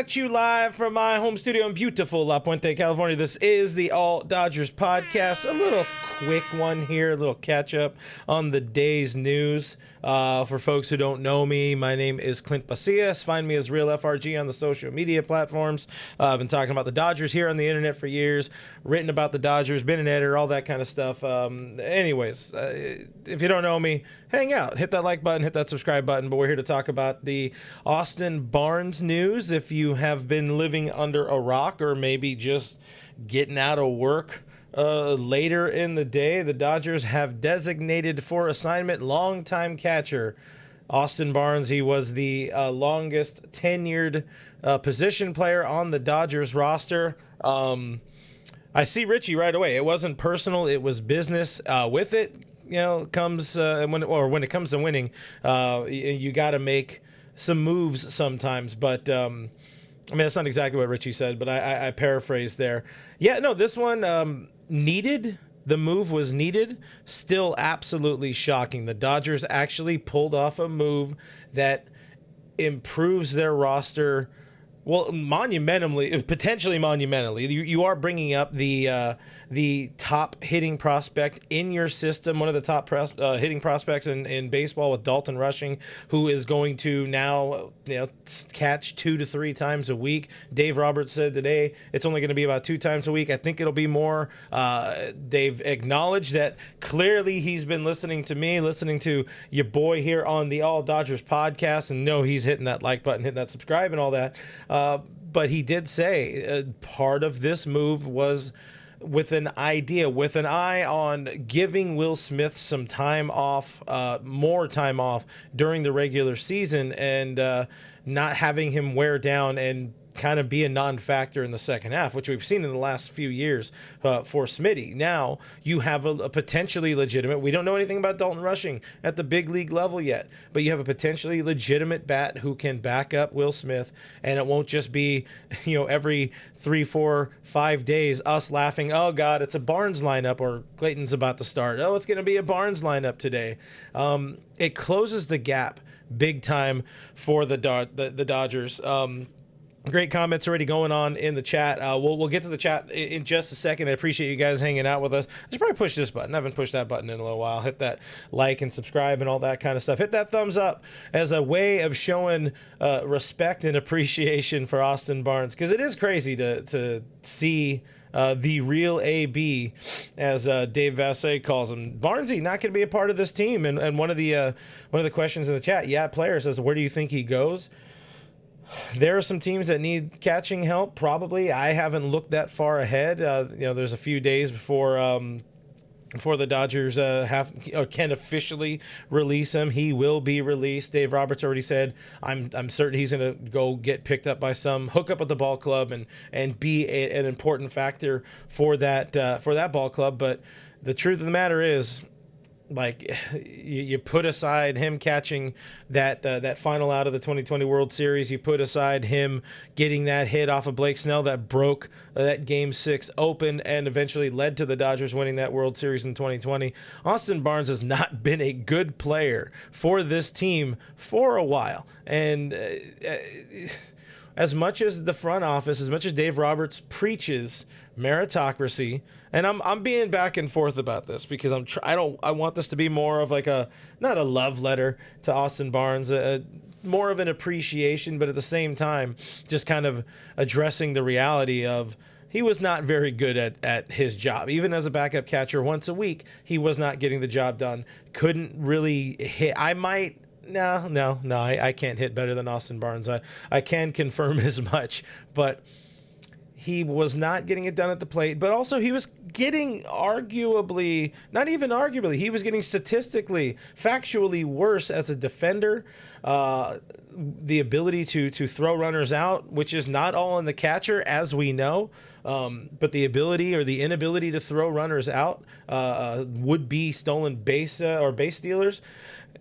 at you live from my home studio in beautiful La Puente, California. This is the All Dodgers podcast. A little quick one here, a little catch up on the day's news. For folks who don't know me, my name is Clint Pasillas. Find me as Real FRG on the social media platforms. I've been talking about the Dodgers here on the internet for years, written about the Dodgers, been an editor, all that kind of stuff. Anyways, if you don't know me, hang out, hit that like button, hit that subscribe button. But we're here to talk about the Austin Barnes news. If you have been living under a rock or maybe just getting out of work later in the day, the Dodgers have designated for assignment longtime catcher Austin Barnes. He was the longest tenured position player on the Dodgers roster. I see Richie right away. It wasn't personal, it was business. With it, comes when it comes to winning, you got to make some moves sometimes. But I mean, that's not exactly what Richie said, but I paraphrased there. Yeah, no, this one needed. The move was needed. Still absolutely shocking. The Dodgers actually pulled off a move that improves their roster. Well, potentially monumentally. You are bringing up the top hitting prospect in your system, one of the top hitting prospects in baseball with Dalton Rushing, who is going to now catch 2 to 3 times a week. Dave Roberts said today it's only going to be about 2 times a week. I think it'll be more. They've acknowledged that clearly he's been listening to me, listening to your boy here on the All Dodgers podcast, and know he's hitting that like button, hitting that subscribe and all that. But he did say part of this move was with an eye on giving Will Smith some time off, more time off during the regular season, and not having him wear down and kind of be a non-factor in the second half, which we've seen in the last few years for Smitty. Now you have a potentially legitimate, we don't know anything about Dalton Rushing at the big league level yet, but you have a potentially legitimate bat who can back up Will Smith, and it won't just be, every 3, 4, 5 days us laughing, oh God, it's a Barnes lineup, or Clayton's about to start, oh, it's going to be a Barnes lineup today. It closes the gap big time for the Dodgers. Great comments already going on in the chat. We'll get to the chat in just a second. I appreciate you guys hanging out with us. I should probably push this button. I haven't pushed that button in a little while. Hit that like and subscribe and all that kind of stuff. Hit that thumbs up as a way of showing respect and appreciation for Austin Barnes, because it is crazy to see the real AB, as Dave Vassay calls him. Barnesy not going to be a part of this team. And one of the questions in the chat, player says, where do you think he goes? There are some teams that need catching help, probably. I haven't looked that far ahead. There's a few days before the Dodgers can officially release him. He will be released. Dave Roberts already said, I'm certain he's going to go get picked up by some hookup at the ball club and be an important factor for that ball club. But the truth of the matter is, you put aside him catching that final out of the 2020 World Series, you put aside him getting that hit off of Blake Snell that broke that Game 6 open and eventually led to the Dodgers winning that World Series in 2020. Austin Barnes has not been a good player for this team for a while. And as much as the front office, as much as Dave Roberts preaches meritocracy, and I'm being back and forth about this because I want this to be more of like not a love letter to Austin Barnes, more of an appreciation, but at the same time just kind of addressing the reality of he was not very good at his job. Even as a backup catcher once a week, he was not getting the job done. Couldn't really hit. No, I can't hit better than Austin Barnes. I can confirm as much, but he was not getting it done at the plate. But also he was getting not even arguably, he was getting statistically, factually worse as a defender. The ability to throw runners out, which is not all in the catcher, as we know, but the ability or the inability to throw runners out, would be stolen base or base stealers.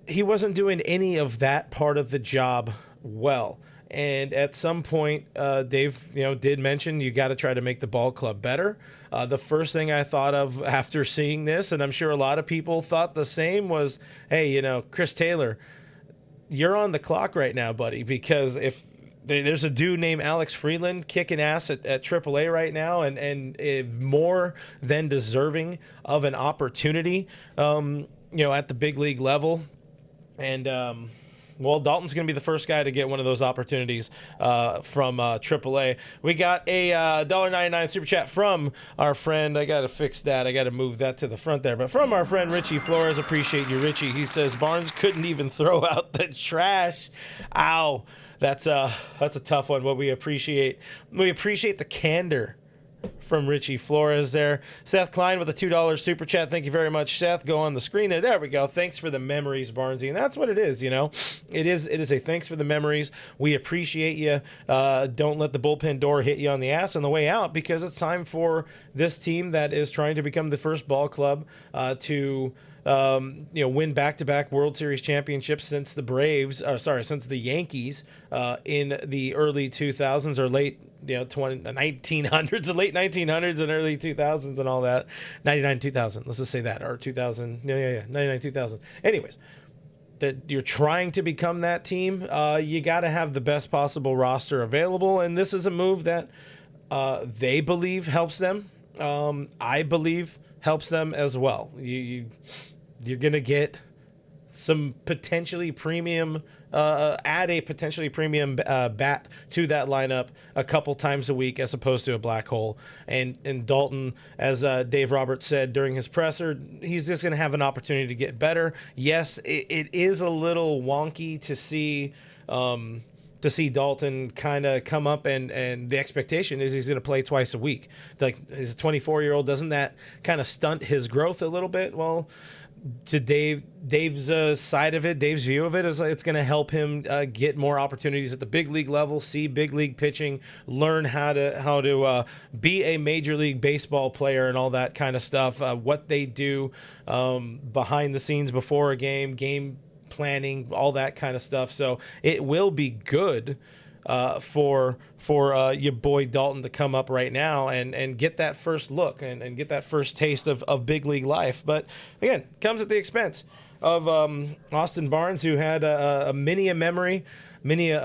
He wasn't doing any of that part of the job well. And at some point, Dave, did mention you got to try to make the ball club better. The first thing I thought of after seeing this, and I'm sure a lot of people thought the same, was, hey, Chris Taylor, you're on the clock right now, buddy, because if there's a dude named Alex Freeland kicking ass at AAA right now, and more than deserving of an opportunity, at the big league level. And well, Dalton's going to be the first guy to get one of those opportunities from AAA. We got a $1.99 super chat from our friend. I got to fix that. I got to move that to the front there. But from our friend Richie Flores. Appreciate you, Richie. He says Barnes couldn't even throw out the trash. Ow. That's a tough one, but we appreciate the candor from Richie Flores there. Seth Klein with a $2 super chat. Thank you very much, Seth. Go on the screen there. There we go. Thanks for the memories, Barnesy. And that's what it is, It is a thanks for the memories. We appreciate you. Don't let the bullpen door hit you on the ass on the way out, because it's time for this team that is trying to become the first ball club to win back-to-back World Series championships since the since the Yankees in the early 2000s or late 1900s, late 1900s and early 2000s and all that. 99 2000, let's just say that, or 2000. 99 2000. Anyways, that you're trying to become that team, you got to have the best possible roster available, and this is a move that they believe helps them. I believe helps them as well. You're gonna get some potentially premium, add a potentially premium bat to that lineup a couple times a week, as opposed to a black hole. And Dalton, as Dave Roberts said during his presser, he's just gonna have an opportunity to get better. Yes, it is a little wonky to see Dalton kind of come up, and the expectation is he's going to play twice a week. Like, he's a 24-year-old. Doesn't that kind of stunt his growth a little bit? Well, to Dave's side of it, Dave's view of it is it's going to help him get more opportunities at the big league level, see big league pitching, learn how to be a Major League Baseball player and all that kind of stuff. What they do behind the scenes before a game planning, all that kind of stuff. So it will be good for your boy Dalton to come up right now and get that first look and get that first taste of big league life. But again, comes at the expense of Austin Barnes, who had a memory, many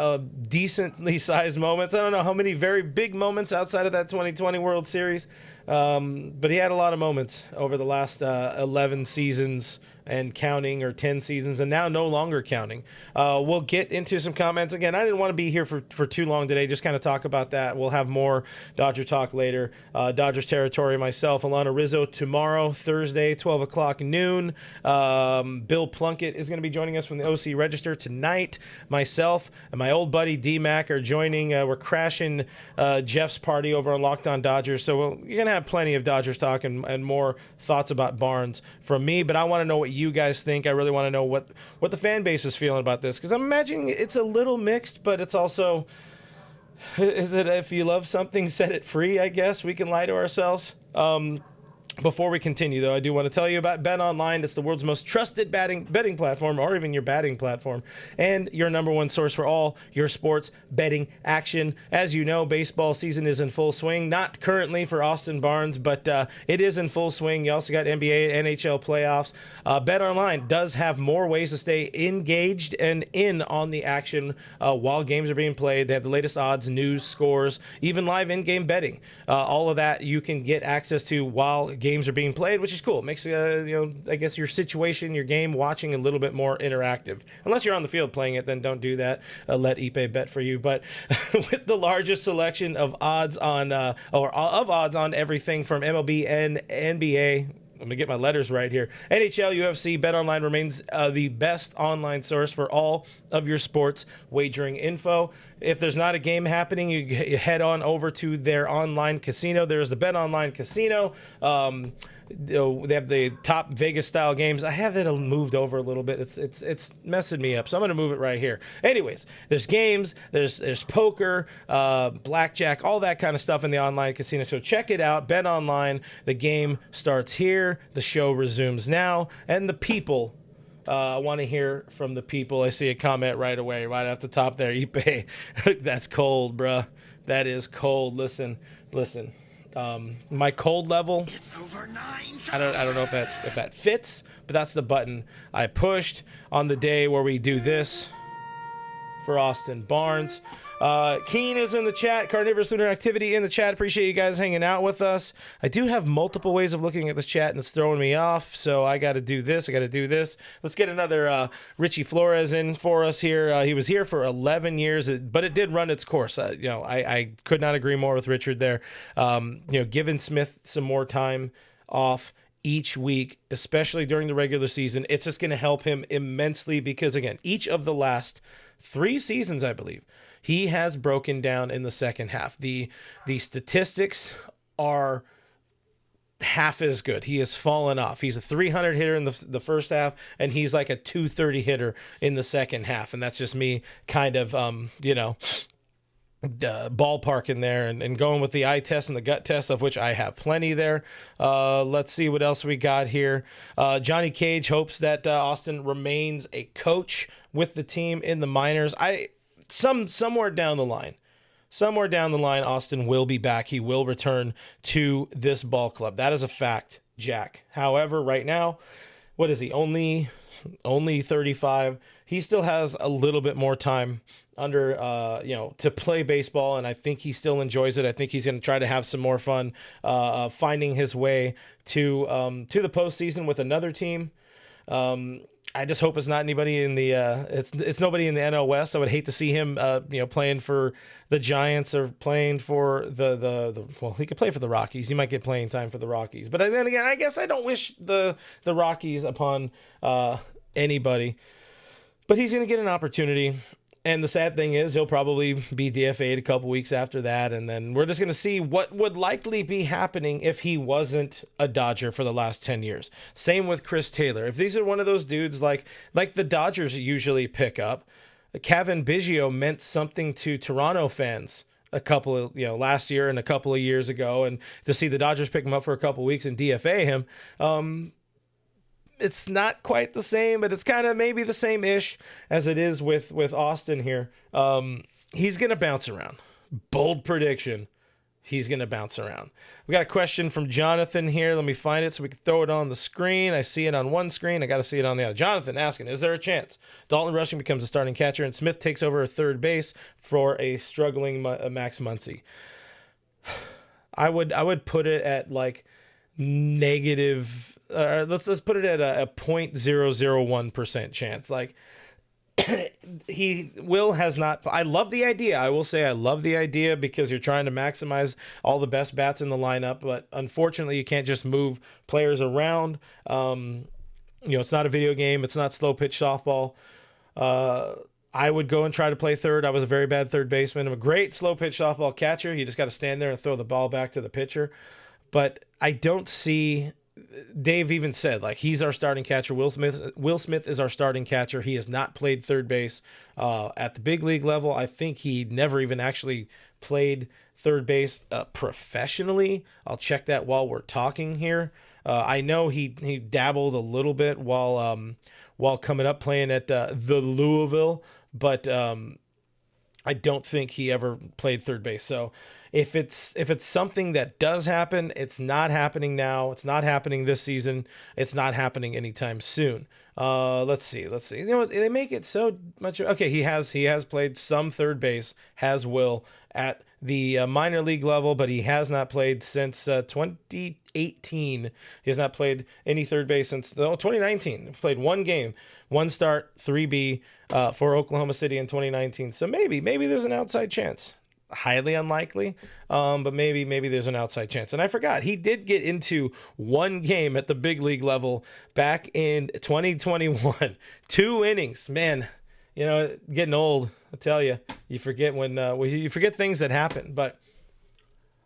decently sized moments. I don't know how many very big moments outside of that 2020 World Series, but he had a lot of moments over the last 11 seasons and counting, or 10 seasons, and now no longer counting. We'll get into some comments. Again, I didn't want to be here for too long today, just kind of talk about that. We'll have more Dodger talk later. Dodgers territory, myself, Alana Rizzo, tomorrow, Thursday, 12 o'clock noon. Bill Plunkett is going to be joining us from the OC Register tonight. Myself and my old buddy D-Mac are joining. We're crashing Jeff's party over on Locked On Dodgers, so you're going to have plenty of Dodgers talk and more thoughts about Barnes from me, but I want to know what you guys think. I really want to know what the fan base is feeling about this, because I'm imagining it's a little mixed, but it's also, is it, if you love something, set it free, I guess. We can lie to ourselves. Before we continue, though, I do want to tell you about Bet Online. It's the world's most trusted betting platform, or even your batting platform, and your number one source for all your sports betting action. As you know, baseball season is in full swing. Not currently for Austin Barnes, but it is in full swing. You also got NBA and NHL playoffs. Bet Online does have more ways to stay engaged and in on the action while games are being played. They have the latest odds, news, scores, even live in-game betting. All of that you can get access to while games are being played, which is cool. It makes I guess your situation, your game watching, a little bit more interactive. Unless you're on the field playing it, then don't do that. Let Ipe bet for you. But with the largest selection of odds on odds on everything from MLB and NBA. Let me get my letters right here. NHL, UFC, BetOnline remains the best online source for all of your sports wagering info. If there's not a game happening, you head on over to their online casino. There's the BetOnline Casino. They have the top Vegas style games. I have it moved over a little bit. It's messing me up, so I'm gonna move it right here. Anyways, there's games, there's poker, blackjack, all that kind of stuff in the online casino. So check it out. Bet Online. The game starts here. The show resumes now, and the people. I want to hear from the people. I see a comment right away, right at the top there. Ipe, that's cold, bruh. That is cold. Listen. My cold level, it's over 9,000. I don't know if that fits, but that's the button I pushed on the day where we do this. for Austin Barnes. Keen is in the chat. Carnivorous Lunar Activity in the chat. Appreciate you guys hanging out with us. I do have multiple ways of looking at this chat, and it's throwing me off, so I got to do this. Let's get another Richie Flores in for us here. He was here for 11 years, but it did run its course. I could not agree more with Richard there. Giving Smith some more time off each week, especially during the regular season, it's just going to help him immensely because, again, each of the last 3 seasons, I believe, he has broken down in the second half. The statistics are half as good. He has fallen off. He's a 300 hitter in the first half, and he's like a 230 hitter in the second half. And that's just me kind of, ballpark in there and going with the eye test and the gut test, of which I have plenty there. Let's see what else we got here. Johnny Cage hopes that Austin remains a coach with the team in the minors. Somewhere down the line, Austin will be back. He will return to this ball club. That is a fact, Jack. However, right now, what is he? Only 35. He still has a little bit more time under, to play baseball, and I think he still enjoys it. I think he's going to try to have some more fun finding his way to the postseason with another team. I just hope it's not anybody in the it's nobody in the NL West. I would hate to see him playing for the Giants or playing for the well, he could play for the Rockies. He might get playing time for the Rockies. But then again, I guess I don't wish the Rockies upon anybody. But he's going to get an opportunity. And the sad thing is he'll probably be DFA'd a couple weeks after that, and then we're just going to see what would likely be happening if he wasn't a Dodger for the last 10 years. Same with Chris Taylor. If these are one of those dudes like the Dodgers usually pick up, Kevin Biggio meant something to Toronto fans a couple of, last year and a couple of years ago, and to see the Dodgers pick him up for a couple of weeks and DFA him, it's not quite the same, but it's kind of maybe the same-ish as it is with Austin here. He's going to bounce around. Bold prediction. He's going to bounce around. We got a question from Jonathan here. Let me find it so we can throw it on the screen. I see it on one screen. I got to see it on the other. Jonathan asking, is there a chance Dalton Rushing becomes a starting catcher and Smith takes over a third base for a struggling Max Muncy? I would put it at like negative. Let's put it at a 0.001% chance. Like Will has not. I love the idea. I will say I love the idea because you're trying to maximize all the best bats in the lineup. But unfortunately, you can't just move players around. It's not a video game. It's not slow pitch softball. I would go and try to play third. I was a very bad third baseman. I'm a great slow pitch softball catcher. You just got to stand there and throw the ball back to the pitcher. But I don't see. Dave even said, like, he's our starting catcher. Will Smith is our starting catcher. He has not played third base at the big league level. I think he never even actually played third base professionally. I'll check that while we're talking here. I know he dabbled a little bit while coming up playing at the Louisville, but I don't think he ever played third base. So if it's something that does happen, it's not happening now. It's not happening this season. It's not happening anytime soon. Let's see. They make it so much. Okay, he has played some third base, has Will, at the minor league level, but he has not played since 2018. He has not played any third base since 2019. He played one game, one start, 3B for Oklahoma City in 2019. So maybe there's an outside chance. Highly unlikely, but maybe there's an outside chance. And I forgot, he did get into one game at the big league level back in 2021. 2 innings. Man, getting old, I tell you. You forget you forget things that happen. But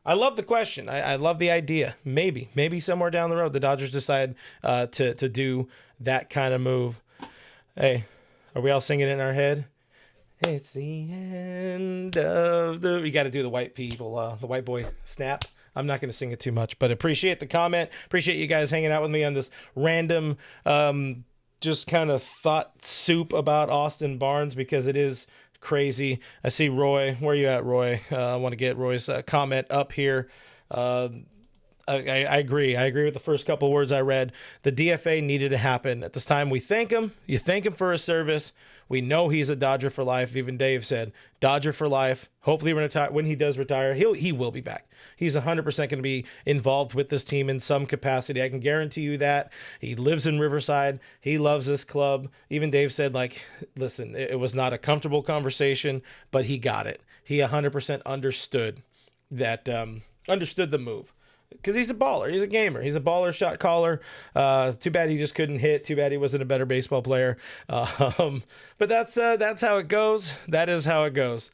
I love the question. I love the idea. Maybe somewhere down the road the Dodgers decide to do that kind of move. Hey, are we all singing in our head? It's the end of the... You got to do the white people, the white boy snap. I'm not going to sing it too much, but appreciate the comment. Appreciate you guys hanging out with me on this random, just kind of thought soup about Austin Barnes, because it is crazy. I see Roy. Where you at, Roy? I want to get Roy's comment up here. I agree. I agree with the first couple words I read. The DFA needed to happen. At this time, we thank him. You thank him for his service. We know he's a Dodger for life. Even Dave said, Dodger for life. Hopefully when he does retire, he will be back. He's 100% going to be involved with this team in some capacity. I can guarantee you that. He lives in Riverside. He loves this club. Even Dave said, like, listen, it was not a comfortable conversation, but he got it. He 100% understood that, understood the move. Because he's a baller. He's a gamer. He's a baller shot caller. Too bad he just couldn't hit. Too bad he wasn't a better baseball player. But that's how it goes. That is how it goes.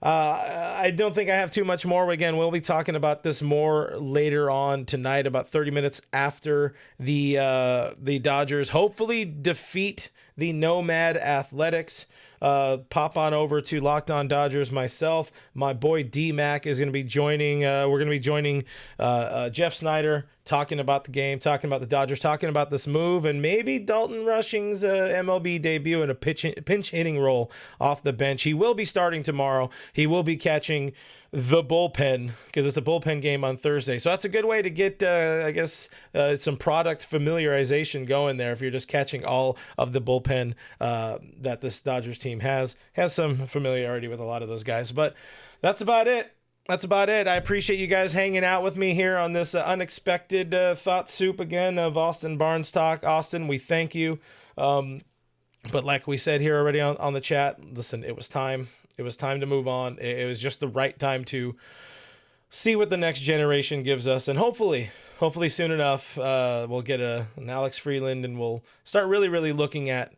I don't think I have too much more. Again, we'll be talking about this more later on tonight, about 30 minutes after the Dodgers hopefully defeat the Nomad Athletics. Pop on over to Locked On Dodgers. Myself, my boy D-Mac is going to be joining. We're going to be joining Jeff Snyder, talking about the game, talking about the Dodgers, talking about this move, and maybe Dalton Rushing's MLB debut in a pinch hitting role off the bench. He will be starting tomorrow. He will be catching the bullpen because it's a bullpen game on Thursday. So that's a good way to get, some product familiarization going there if you're just catching all of the bullpen that this Dodgers team has some familiarity with a lot of those guys. But that's about it. I appreciate you guys hanging out with me here on this unexpected thought soup again of Austin Barnes talk. Austin, we thank you. But like we said here already on the chat, listen, it was time. It was time to move on. It was just the right time to see what the next generation gives us. And hopefully soon enough, we'll get an Alex Freeland and we'll start really, really looking at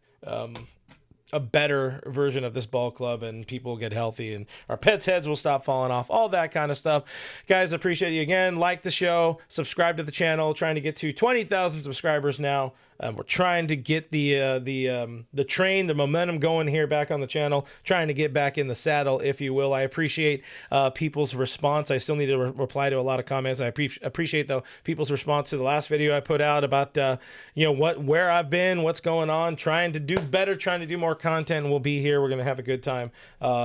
a better version of this ball club, and people get healthy and our pets' heads will stop falling off, all that kind of stuff. Guys, appreciate you again. Like the show, subscribe to the channel, trying to get to 20,000 subscribers now. We're trying to get the train, the momentum going here back on the channel, trying to get back in the saddle, if you will. I appreciate people's response. I still need to reply to a lot of comments. I appreciate, though, people's response to the last video I put out about, where I've been, what's going on, trying to do better, trying to do more content, and we'll be here. We're going to have a good time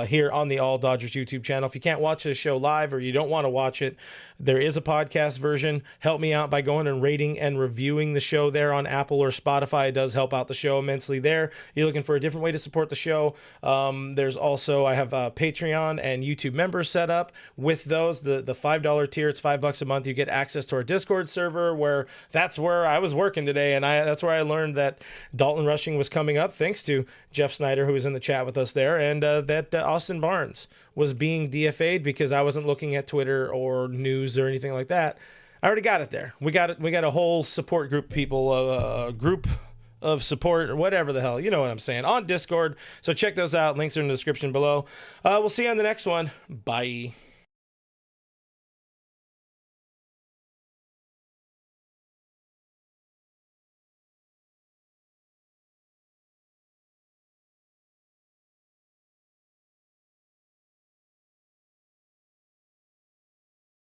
here on the All Dodgers YouTube channel. If you can't watch this show live or you don't want to watch it, there is a podcast version. Help me out by going and rating and reviewing the show there on Apple or Spotify. It does help out the show immensely there. You're looking for a different way to support the show. There's also, I have Patreon and YouTube members set up. With those, the $5 tier, it's $5 a month. You get access to our Discord server, that's where I was working today, and that's where I learned that Dalton Rushing was coming up, thanks to Jeff Snyder, who was in the chat with us there, and that Austin Barnes was being DFA'd because I wasn't looking at Twitter or news or anything like that. I already got it there. We got a whole support group of people, a group of support or whatever the hell, you know what I'm saying, on Discord. So check those out. Links are in the description below. We'll see you on the next one. Bye.